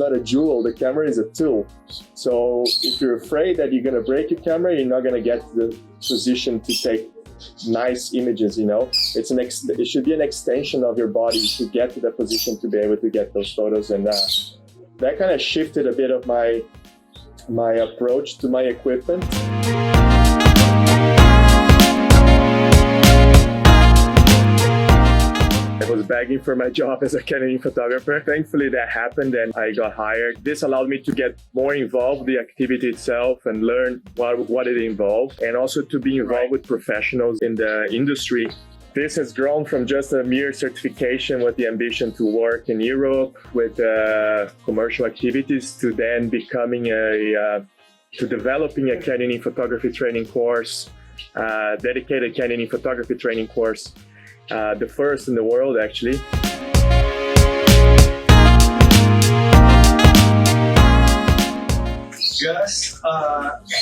not a jewel. The camera is a tool. So if you're afraid that you're gonna break your camera, you're not gonna get to the position to take nice images. It should be an extension of your body to get to the position to be able to get those photos. And that kind of shifted a bit of my approach to my equipment. I was begging for my job as a Canyoneering photographer. Thankfully that happened and I got hired. This allowed me to get more involved with the activity itself and learn what it involved, and also to be involved with professionals in the industry. This has grown from just a mere certification with the ambition to work in Europe with commercial activities to then becoming to developing a Canyoneering photography training course, dedicated Canyoneering photography training course. The first in the world, actually. Gus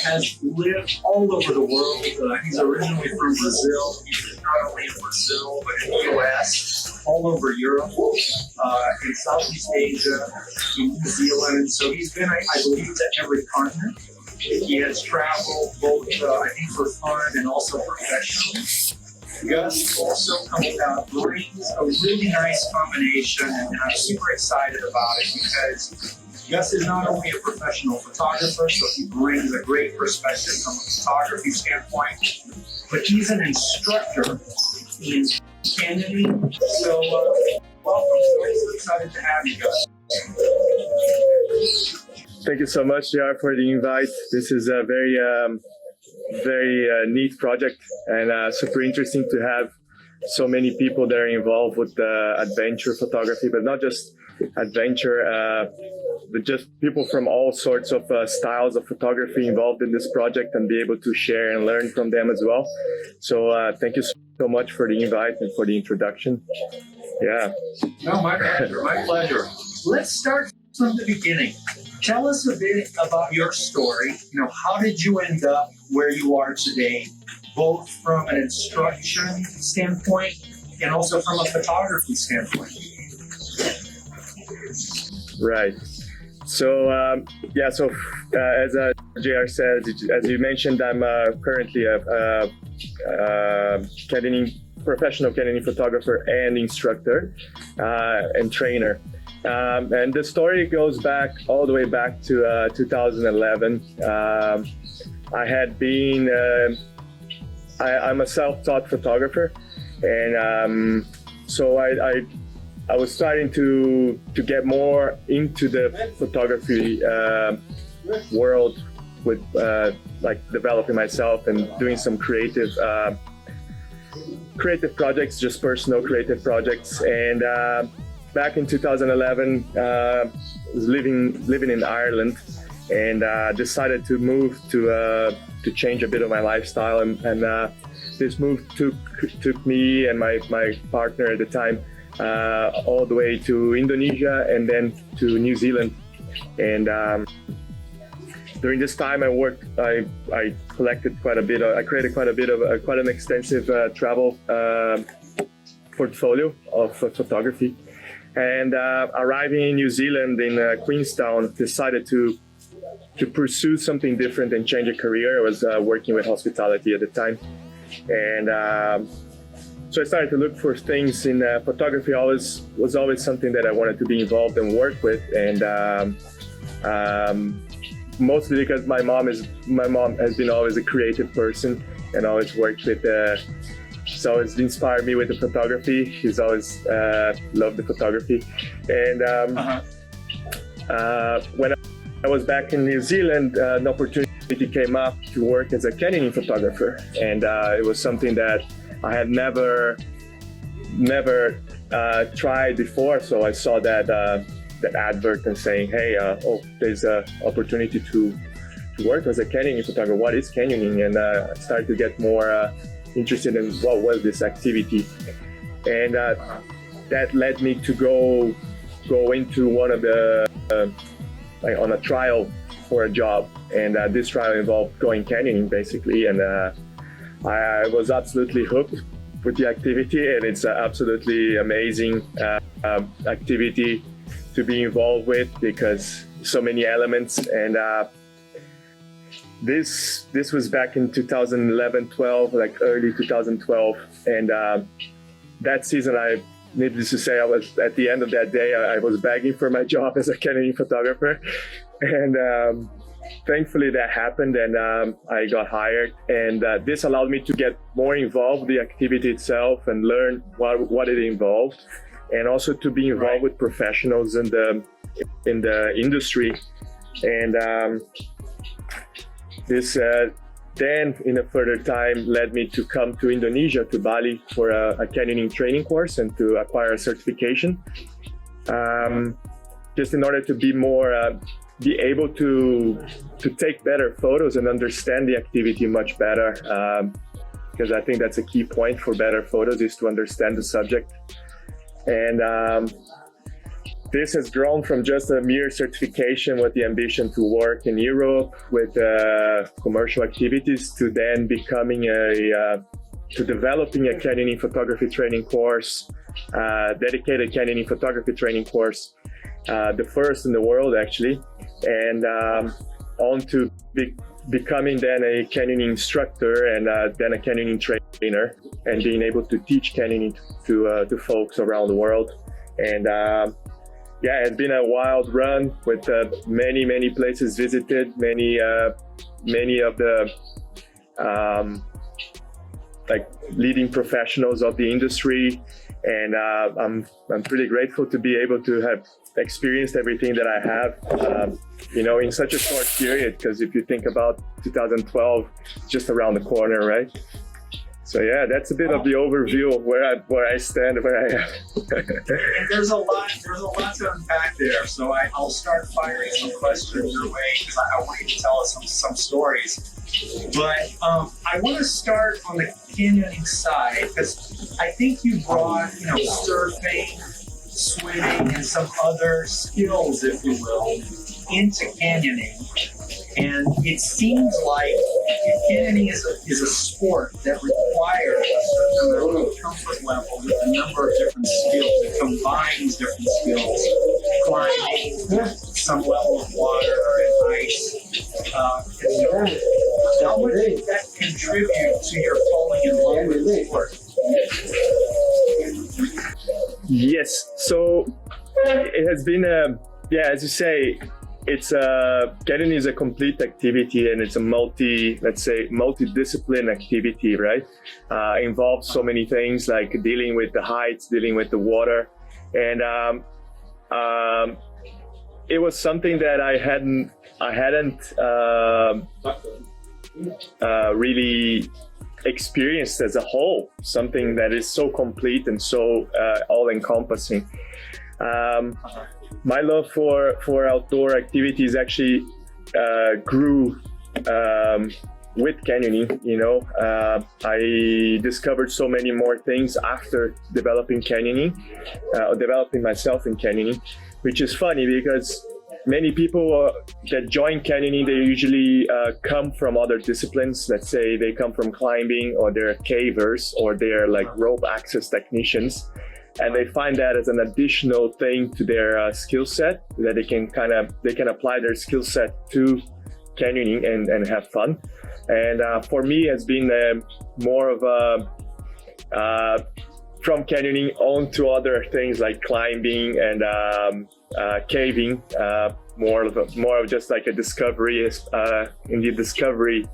has lived all over the world. He's originally from Brazil. He's lived not only in Brazil, but in the US, all over Europe, in Southeast Asia, in New Zealand. So he's been, I believe, to every continent. He has traveled both, I think, for fun and also professionally. Gus also brings a really nice combination, and I'm super excited about it because Gus is not only a professional photographer, so he brings a great perspective from a photography standpoint, but he's an instructor in canyoning. So, welcome. I'm so excited to have you, Gus. Thank you so much, JR, for the invite. This is a very neat project and super interesting to have so many people that are involved with adventure photography, but not just adventure, but just people from all sorts of styles of photography involved in this project and be able to share and learn from them as well. So thank you so much for the invite and for the introduction. Yeah. No, my pleasure, my pleasure. Let's start from the beginning. Tell us a bit about your story. How did you end up where you are today, both from an instruction standpoint and also from a photography standpoint? Right. So, as JR said, as you mentioned, I'm currently a professional Canyoneering photographer and instructor and trainer. And the story goes back all the way back to 2011. I had been, I'm a self-taught photographer, and so I was starting to get more into the photography world with like developing myself and doing some creative projects, just personal creative projects. And back in 2011, I was living in Ireland, and decided to move to change a bit of my lifestyle. And this move took me and my partner at the time all the way to Indonesia and then to New Zealand. And during this time, I collected quite a bit. I created quite an extensive travel portfolio of photography. And arriving in New Zealand in Queenstown, decided to pursue something different and change a career. I was working with hospitality at the time, and so I started to look for things in photography. Was always something that I wanted to be involved and work with, and mostly because my mom has been always a creative person and always worked with. She's always inspired me with the photography. She's always loved the photography. And when I was back in New Zealand, an opportunity came up to work as a Canyoneering photographer. And it was something that I had never tried before. So I saw that advert and saying, hey, there's an opportunity to work as a Canyoneering photographer. What is Canyoneering? And I started to get more interested in what was this activity, and that led me to go into one of the on a trial for a job, and this trial involved going canyoning basically, and I was absolutely hooked with the activity, and it's absolutely amazing activity to be involved with because so many elements. And this was back in 2011-12, like early 2012. And that season, needless to say, I was at the end of that day, I was begging for my job as a canyoning photographer. And thankfully that happened, and I got hired. And this allowed me to get more involved with the activity itself and learn what it involved, and also to be involved with professionals in the industry. And this then in a further time led me to come to Indonesia, to Bali, for a canyoning training course and to acquire a certification, just in order to be able to take better photos and understand the activity much better, because I think that's a key point for better photos, is to understand the subject. And this has grown from just a mere certification with the ambition to work in Europe with commercial activities, to then becoming to developing a canyoning photography training course, dedicated canyoning photography training course, the first in the world actually, and on to becoming then a canyoning instructor, and then a canyoning trainer, and being able to teach canyoning to folks around the world. And yeah, it's been a wild run with many places visited, many of the like leading professionals of the industry, and I'm pretty grateful to be able to have experienced everything that I have, in such a short period. Because if you think about 2012, just around the corner, right? So yeah, that's a bit of the overview of where I stand, where I am. And there's a lot to unpack there. So I'll start firing some questions your way, because I want you to tell us some stories. But I want to start on the canyoning side, because I think you brought, surfing, swimming, and some other skills, if you will, into canyoning. And it seems like canyoning is a sport that requires a certain amount of comfort level with a number of different skills. It combines different skills, climbing, some level of water and ice. How would that contribute to your falling in love with the sport? Yes, so it has been as you say, canyoning is a complete activity, and it's a multidiscipline activity, right? Involves so many things, like dealing with the heights, dealing with the water, and it was something that I hadn't really experienced as a whole. Something that is so complete and so all-encompassing. My love for outdoor activities actually grew with canyoning. I discovered so many more things after developing myself in canyoning, which is funny because many people that join canyoning, they usually come from other disciplines. Let's say they come from climbing, or they're cavers, or they're like rope access technicians. And they find that as an additional thing to their skill set, that they can apply their skill set to canyoning and have fun. And for me, it's been more of a from canyoning on to other things like climbing and caving, more of just like a discovery in the discovery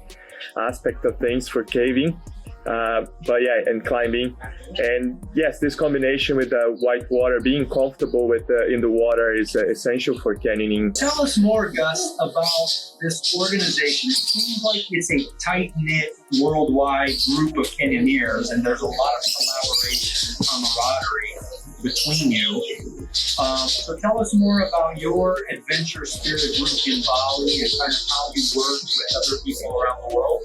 aspect of things for caving. But yeah, and climbing, and yes, this combination with the white water, being comfortable with in the water, is essential for canyoning. Tell us more, Gus, about this organization. It seems like it's a tight-knit, worldwide group of canyoneers, and there's a lot of collaboration and camaraderie between you. So tell us more about your adventure spirit group in Bali, and kind of how you work with other people around the world.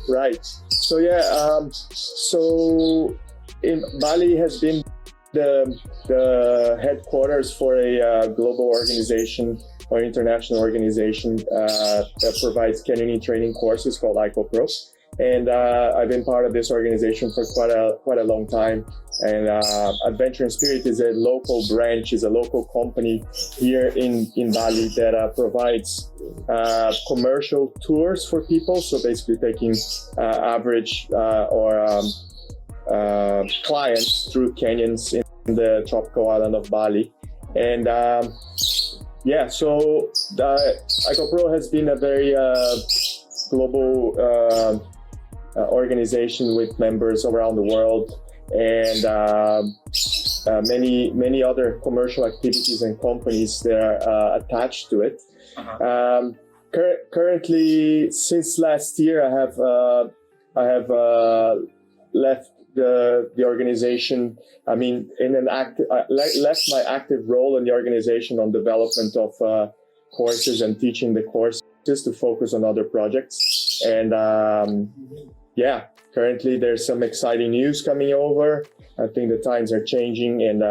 Right. So yeah. So in Bali has been the headquarters for a global organization or international organization that provides canyoning training courses called IcoPro. And I've been part of this organization for quite a long time. And Adventure and Spirit is a local branch, is a local company here in Bali that provides commercial tours for people. So basically taking average or clients through canyons in the tropical island of Bali. And yeah, so IcoPro has been a very global organization with members around the world, and many other commercial activities and companies that are attached to it. Currently, since last year, I have left the organization. I mean, left my active role in the organization on development of courses and teaching the courses to focus on other projects. And yeah, currently there's some exciting news coming over. I think the times are changing, and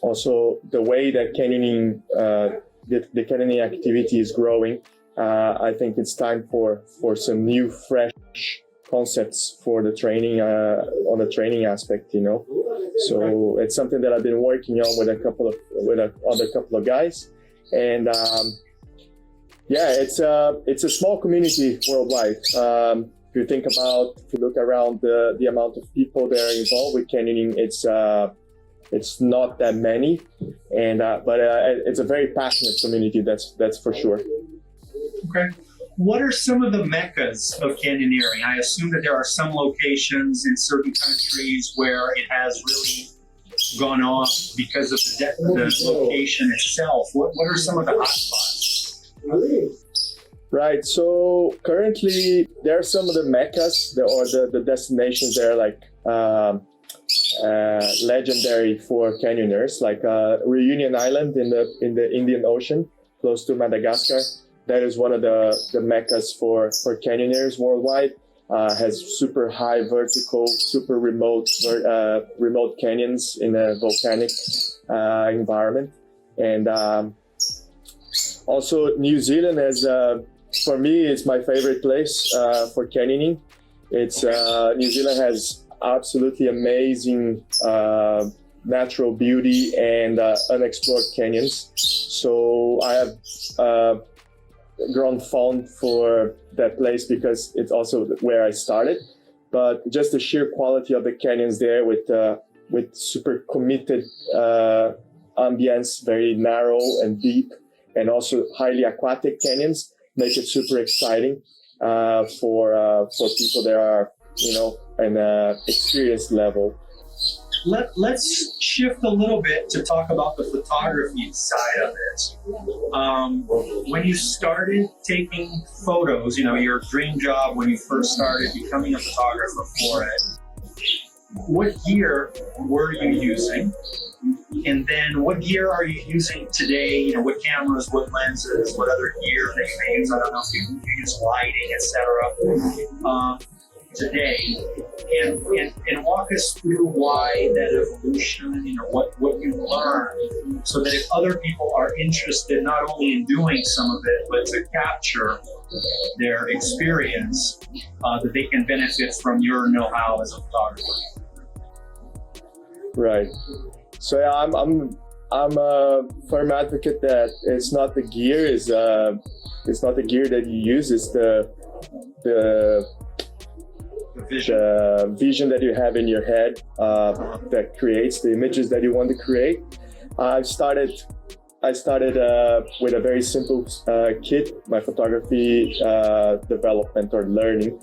also the way that canyoning, the canyoning activity is growing. I think it's time for some new, fresh concepts for the training, on the training aspect, you know. So it's something that I've been working on with other couple of guys, and yeah, it's a small community worldwide. If you look around the amount of people that are involved with canyoning, it's not that many, and but it's a very passionate community. That's for sure. Okay. What are some of the meccas of canyoneering? I assume that there are some locations in certain countries where it has really gone off because of the location itself. What are some of the hotspots? Right. So currently, there are some of the meccas or the destinations that are like legendary for canyoners, like Reunion Island in the Indian Ocean, close to Madagascar. That is one of the meccas for canyoners worldwide. Has super high vertical, super remote canyons in a volcanic environment. And also New Zealand has, for me, it's my favorite place for canyoning. It's New Zealand has absolutely amazing natural beauty and unexplored canyons. So I have grown fond for that place because it's also where I started. But just the sheer quality of the canyons there, with super committed ambience, very narrow and deep, and also highly aquatic canyons, make it super exciting for people that are, you know, an experienced level. Let's shift a little bit to talk about the photography side of it. When you started taking photos, you know, your dream job when you first started becoming a photographer for it, what gear were you using? And then what gear are you using today? You know, what cameras, what lenses, what other gear that you may use? I don't know if you use lighting, etc. Today, and walk us through why that evolution, you know, what you learned, so that if other people are interested not only in doing some of it, but to capture their experience, that they can benefit from your know-how as a photographer. Right. So yeah, I'm a firm advocate that it's not the gear, it's not the gear that you use, it's the vision that you have in your head that creates the images that you want to create. I started with a very simple kit. My photography development or learning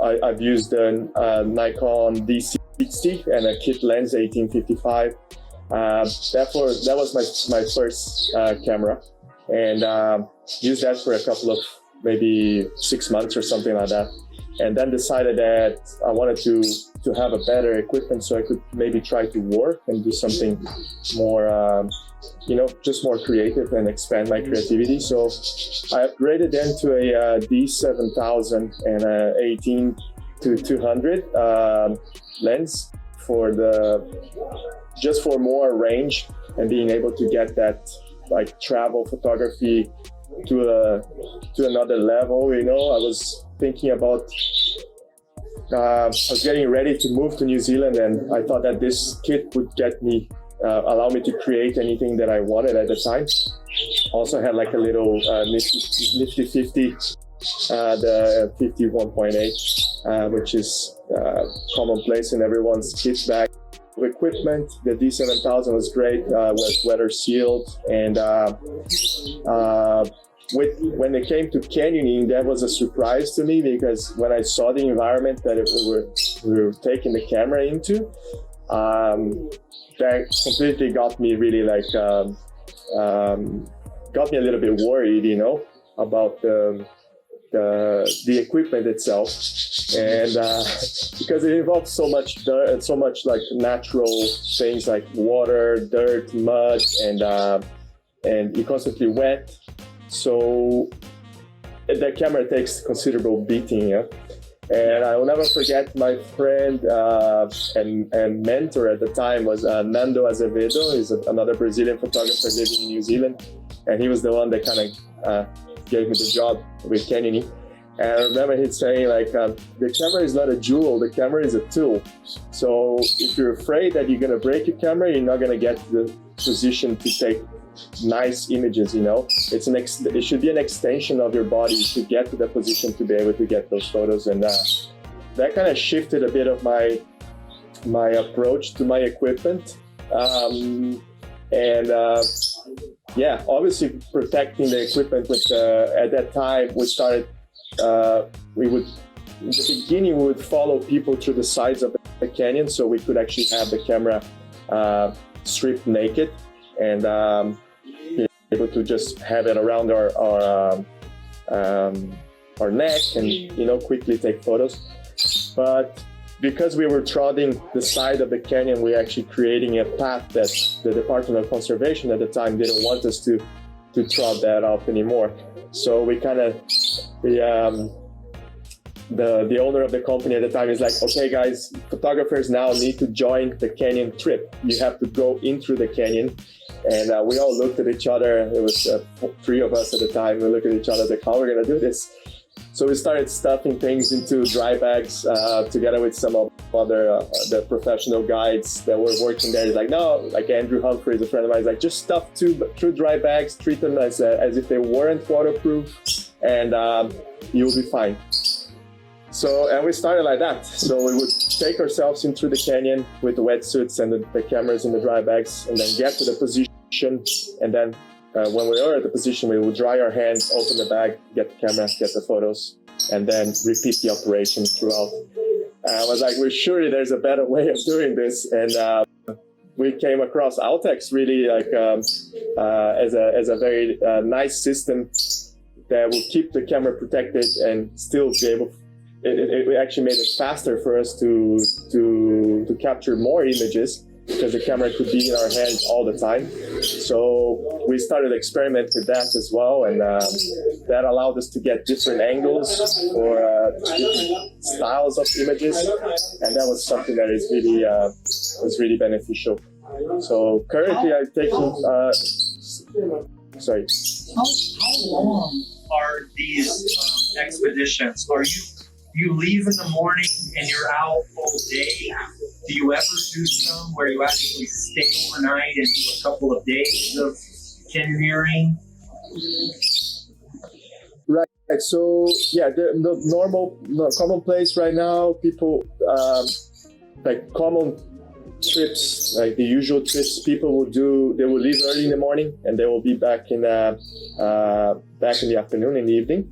I've used a Nikon D60 and a kit lens 1855. That was my first camera, and used that for a couple of maybe 6 months or something like that, and then decided that I wanted to have a better equipment so I could maybe try to work and do something more, you know, just more creative and expand my creativity. So I upgraded then to a D7000 and a 18-200 lens just for more range and being able to get that like travel photography to another level. You know, I was thinking about. I was getting ready to move to New Zealand, and I thought that this kit would get me, allow me to create anything that I wanted at the time. Also had like a little nifty 50, the 51.8, which is commonplace in everyone's kit bag. Equipment, the D7000 was great, was weather sealed, and when it came to canyoning, that was a surprise to me, because when I saw the environment that we were taking the camera into, that completely got me really like got me a little bit worried, you know, about the equipment itself, and because it involves so much dirt and so much like natural things like water, dirt, mud, and you're constantly wet, so the camera takes considerable beating. Yeah? And I will never forget my friend and mentor at the time was Nando Azevedo. He's another Brazilian photographer living in New Zealand, and he was the one that kind of gave me the job with canyoning. And I remember him saying like, the camera is not a jewel, the camera is a tool. So if you're afraid that you're gonna break your camera, you're not gonna get to the position to take nice images, you know? It should be an extension of your body to get to the position to be able to get those photos. And that kind of shifted a bit of my approach to my equipment. Yeah, obviously protecting the equipment with at that time we started in the beginning we would follow people through the sides of the canyon, so we could actually have the camera stripped naked and be able to just have it around our neck and, you know, quickly take photos. But because we were trotting the side of the canyon, we're actually creating a path that the Department of Conservation at the time didn't want us to trot that up anymore. So we kind of, the owner of the company at the time is like, okay guys, photographers now need to join the canyon trip. You have to go in through the canyon. And we all looked at each other. It was 3 of us at the time. We looked at each other like, how are we gonna do this? So we started stuffing things into dry bags together with some of other the professional guides that were working there. He's like, no, like Andrew Humphreys, a friend of mine, is like, just stuff through dry bags, treat them as if they weren't waterproof, and you'll be fine. So, and we started like that. So we would take ourselves in through the canyon with the wetsuits and the cameras in the dry bags, and then get to the position, and then when we were at the position, we would dry our hands, open the bag, get the camera, get the photos, and then repeat the operation throughout. I was like, surely there's a better way of doing this. And we came across Outex really like as a very nice system that will keep the camera protected and still be able. It actually made it faster for us to capture more images, because the camera could be in our hands all the time. So we started experimenting with that as well, and that allowed us to get different angles for different styles of images, and that was something that is really was really beneficial. So currently I'm taking sorry. How long are these expeditions? You leave in the morning and you're out all day? Do you ever do some where you actually stay overnight and do a couple of days of canyoneering? Right. So yeah, the commonplace right now, people like common trips, like the usual trips people will do. They will leave early in the morning and they will be back in the afternoon, in the evening.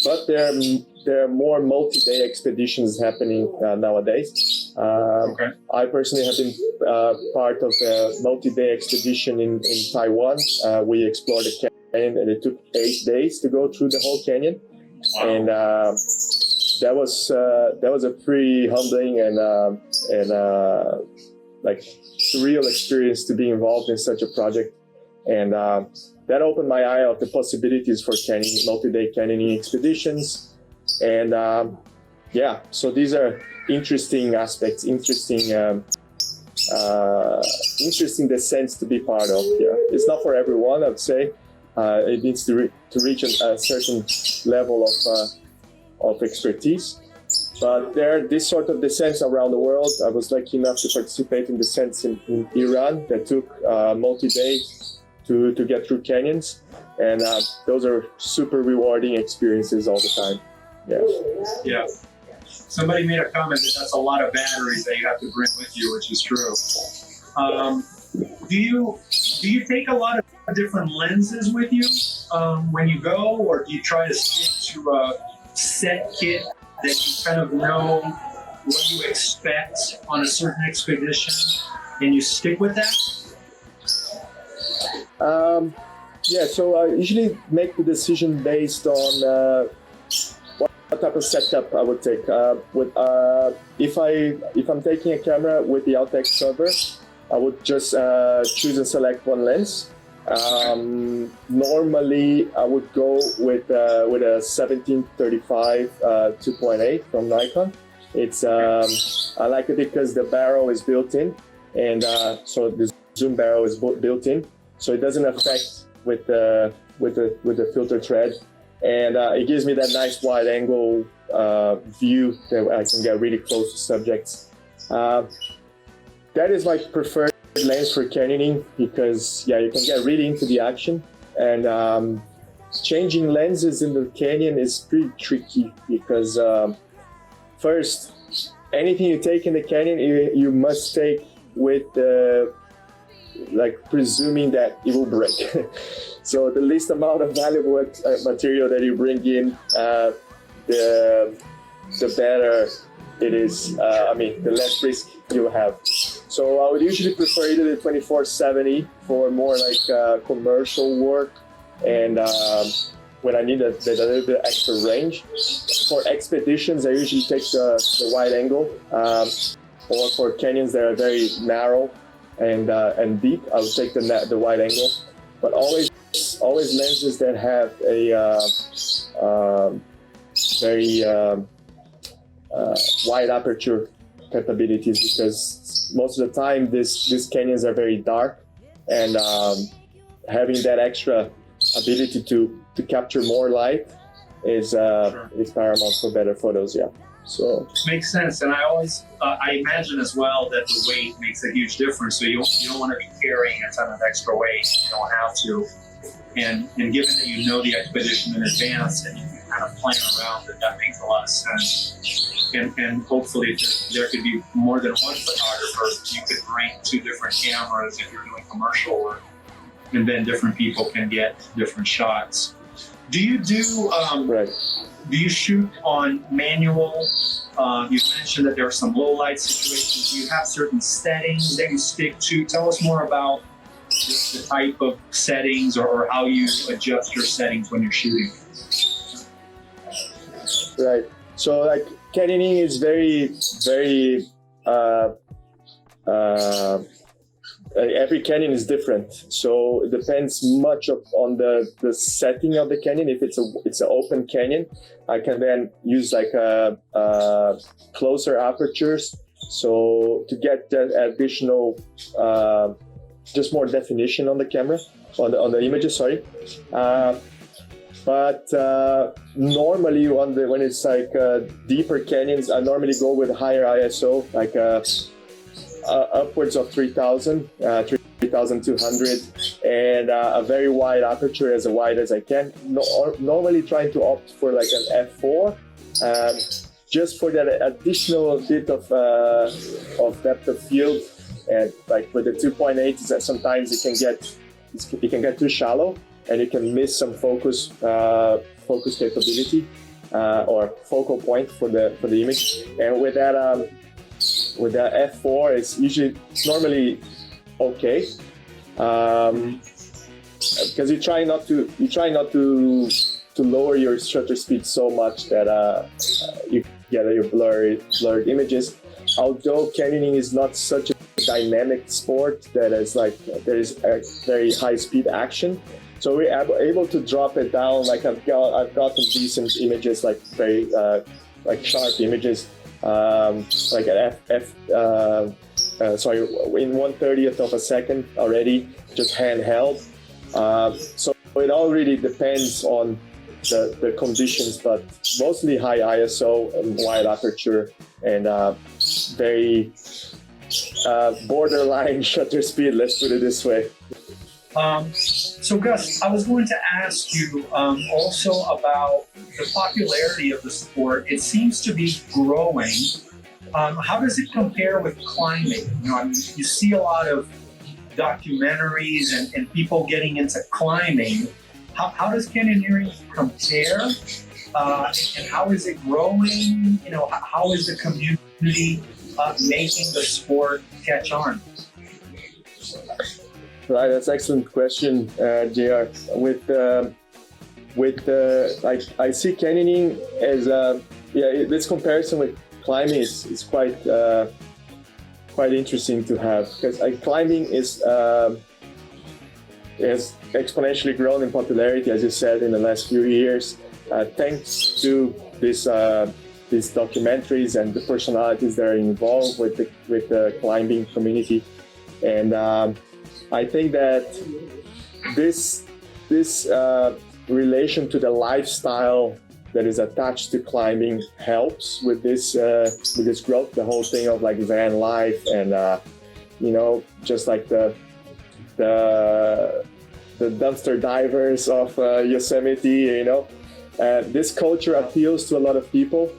But there are more multi-day expeditions happening nowadays. Okay. I personally have been part of a multi-day expedition in Taiwan. We explored the canyon, and it took 8 days to go through the whole canyon. Wow. And that was a pretty humbling and like surreal experience to be involved in such a project. And that opened my eye of the possibilities for multi-day canyoning expeditions. And so these are interesting aspects, interesting interesting descents to be part of. Yeah, it's not for everyone, I'd say. It needs to reach a certain level of expertise. But there are this sort of descents around the world. I was lucky enough to participate in descents in Iran that took multi-days to get through canyons. And those are super rewarding experiences all the time. Yeah. Yeah. Somebody made a comment that that's a lot of batteries that you have to bring with you, which is true. Do you take a lot of different lenses with you when you go, or do you try to stick to a set kit that you kind of know what you expect on a certain expedition and you stick with that? Yeah, so I usually make the decision based on what type of setup I would take. If I'm taking a camera with the Outex cover, I would just choose and select one lens. Normally, I would go with a 1735 2.8 from Nikon. It's I like it because the barrel is built in, and so the zoom barrel is built in, so it doesn't affect with the filter thread, and it gives me that nice wide angle view that I can get really close to subjects. That is my preferred lens for canyoning because you can get really into the action, and changing lenses in the canyon is pretty tricky because first, anything you take in the canyon you must take with presuming that it will break. So the least amount of valuable material that you bring in, the better it is. The less risk you have. So I would usually prefer either the 24-70 for more like commercial work, and when I need a little bit extra range. For expeditions, I usually take the wide angle, or for canyons that are very narrow and deep, I would take the wide angle. But always lenses that have a very wide aperture capabilities, because most of the time these canyons are very dark, and having that extra ability to capture more light is paramount for better photos. Yeah, so makes sense. And I always I imagine as well that the weight makes a huge difference. So you don't want to be carrying a ton of extra weight. You don't have to. And given that you know the expedition in advance and you can kind of plan around it, that makes a lot of sense. And hopefully there could be more than one photographer. You could bring two different cameras if you're doing commercial work, and then different people can get different shots. Do you do do you shoot on manual? You mentioned that there are some low light situations. Do you have certain settings that you stick to? Tell us more about the type of settings or how you adjust your settings when you're shooting. Right. So like canyoning is very every canyon is different, so it depends much on the setting of the canyon. If it's an open canyon, I can then use like closer apertures, so to get that additional just more definition on the camera, on the images. Sorry, but normally when it's like deeper canyons, I normally go with higher ISO, like upwards of 3,000, 3,200, and a very wide aperture, as wide as I can. Normally trying to opt for like an f4, just for that additional bit of depth of field. And like with the 2.8, is that sometimes it can get too shallow, and you can miss some focus capability or focal point for the image. And with that f4, it's normally okay, because you try not to lower your shutter speed so much that you get your blurred images. Although canyoning is not such a dynamic sport that is like there is a very high speed action, so we're able to drop it down. Like I've gotten decent images, like very like sharp images, like at in 1/30th of a second already, just handheld. So it all really depends on the conditions, but mostly high ISO and wide aperture and very borderline shutter speed, let's put it this way. So Gus, I was going to ask you also about the popularity of the sport. It seems to be growing. How does it compare with climbing? I mean, you see a lot of documentaries and people getting into climbing. How does canyoneering compare? And how is it growing? How is the community making the sport catch on? Right, that's an excellent question, JR. I see canyoning as this comparison with climbing is quite interesting to have, because climbing is has exponentially grown in popularity, as you said, in the last few years, thanks to these documentaries and the personalities that are involved with the climbing community. And I think that this relation to the lifestyle that is attached to climbing helps with this growth. The whole thing of like van life and just like the dumpster divers of Yosemite. This culture appeals to a lot of people,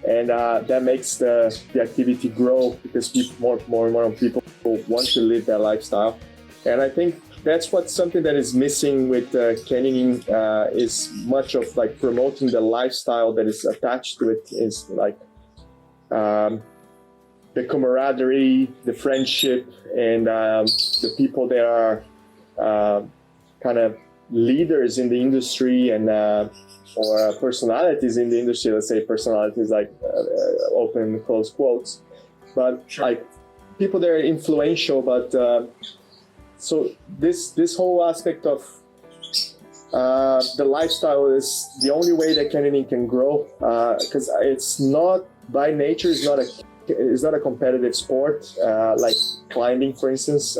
and that makes the activity grow because more and more people want to live that lifestyle. And I think that's something that is missing with canyoning is much of like promoting the lifestyle that is attached to it, is like the camaraderie, the friendship, and the people that are kind of leaders in the industry and or personalities in the industry. Let's say personalities like open and close quotes, but sure. Like people that are influential, but so this whole aspect of the lifestyle is the only way that canyoning can grow, because it's not by nature is not a competitive sport like climbing, for instance.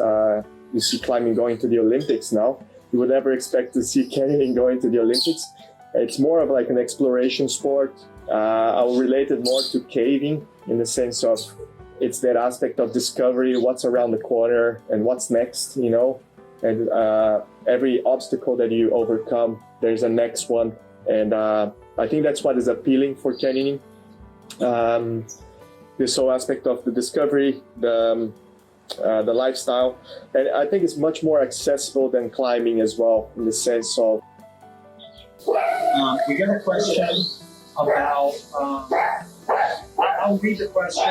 You see climbing going to the Olympics now. You would never expect to see canyoning going to the Olympics. It's more of like an exploration sport. I'll relate it more to caving in the sense of it's that aspect of discovery, what's around the corner and what's next, and every obstacle that you overcome, there's a next one. And I think that's what is appealing for canyoning. This whole aspect of the discovery, the lifestyle, and I think it's much more accessible than climbing as well, in the sense of we got a question about I'll read the question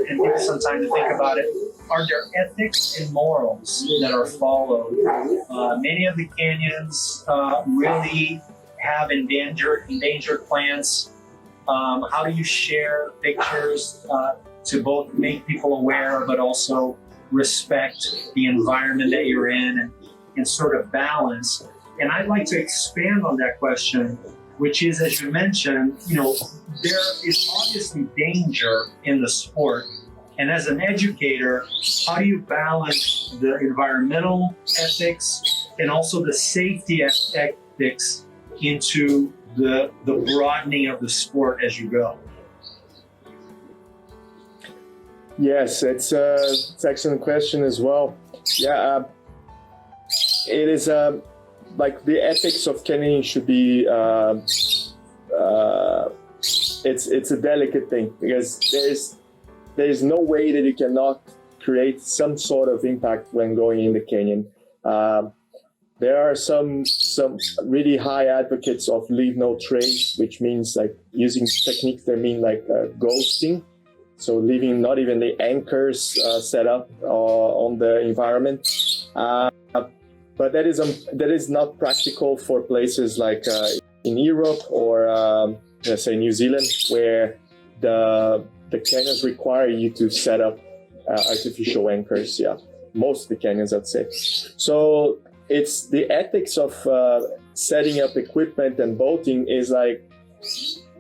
and give us some time to think about it. Are there ethics and morals that are followed? Many of the canyons really have endangered plants. How do you share pictures to both make people aware but also respect the environment that you're in and sort of balance? And I'd like to expand on that question, which is, as you mentioned, there is obviously danger in the sport. And as an educator, how do you balance the environmental ethics and also the safety ethics into the broadening of the sport as you go? Yes, it's an excellent question as well. Yeah, it is like the ethics of canyoning should be it's a delicate thing, because there's no way that you cannot create some sort of impact when going in the canyon. There are some really high advocates of leave no trace, which means like using techniques that mean like ghosting, so leaving not even the anchors set up on the environment. But that is not practical for places like in Europe or let's say New Zealand, where the canyons require you to set up artificial anchors. Yeah, most of the canyons, I'd say. So it's the ethics of setting up equipment and boating is like,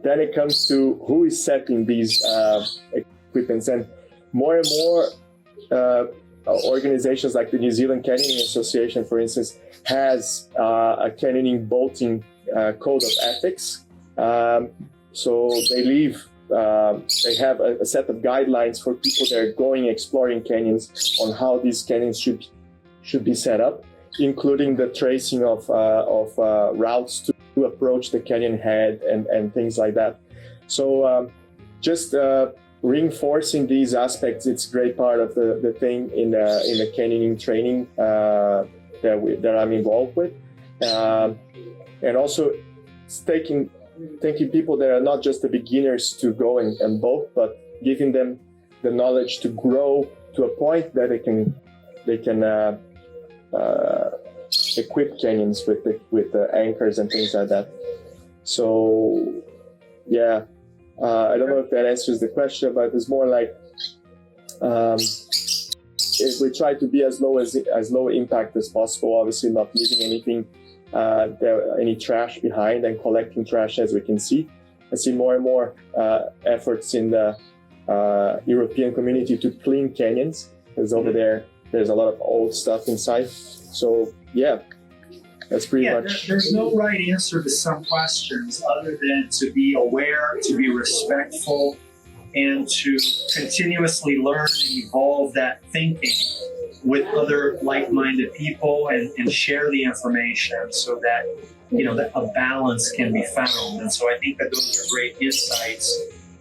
then it comes to who is setting these equipments, and more organizations like the New Zealand Canyoning Association, for instance, has a canyoning boating code of ethics. So they have a set of guidelines for people that are going exploring canyons on how these canyons should be set up, including the tracing of routes to approach the canyon head and things like that. So just reinforcing these aspects, it's a great part of the thing in the canyoning training that I'm involved with, and also taking people that are not just the beginners to go and boat, but giving them the knowledge to grow to a point that they can equip canyons with the anchors and things like that. So yeah, I don't know if that answers the question, but it's more like if we try to be as low impact as possible, obviously not leaving anything any trash behind and collecting trash. As we can see, I see more and more efforts in the European community to clean canyons, because over there's a lot of old stuff inside. So yeah, that's pretty much. There's no right answer to some questions other than to be aware, to be respectful, and to continuously learn and evolve that thinking with other like-minded people and share the information so that, that a balance can be found. And so I think that those are great insights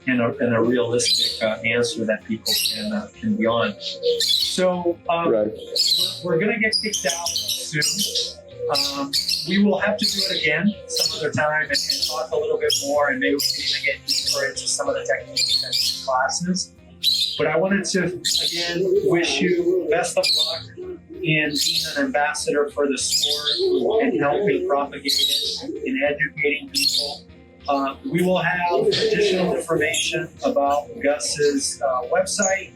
and a realistic answer that people can be on. So Right. we're going to get kicked out soon. We will have to do it again some other time and talk a little bit more, and maybe we can even get deeper into some of the techniques and classes. But I wanted to, again, wish you best of luck in being an ambassador for the sport and helping propagate it and educating people. We will have additional information about Gus's website,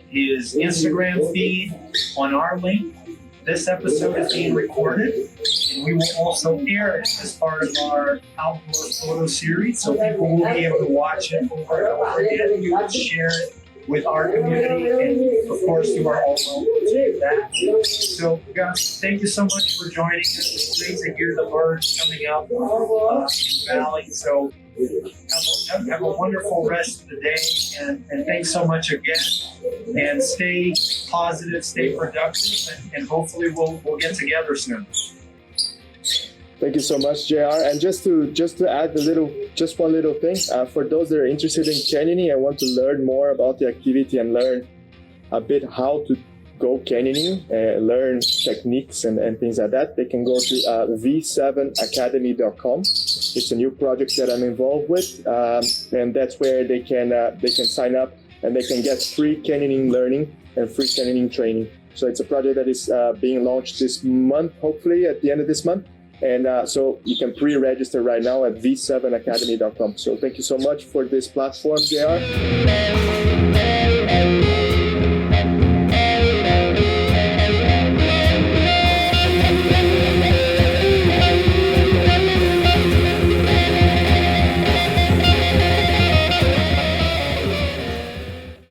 his Instagram feed on our link. This episode is being recorded, and we will also air it as part of our outdoor photo series, so people will be able to watch it over and over again. You can share it with our community, and of course you are all welcome to do that. So Gus, thank you so much for joining us. It's great to hear the birds coming up in Bali. So have a wonderful rest of the day, and thanks so much again, and stay positive, stay productive, and hopefully we'll get together soon. Thank you so much, JR. And just to add one little thing, for those that are interested in canyoning and want to learn more about the activity and learn a bit how to go canyoning, learn techniques and things like that, they can go to v7academy.com. It's a new project that I'm involved with, and that's where they can sign up and they can get free canyoning learning and free canyoning training. So it's a project that is being launched this month, hopefully at the end of this month. And so you can pre-register right now at v7academy.com. So thank you so much for this platform, JR.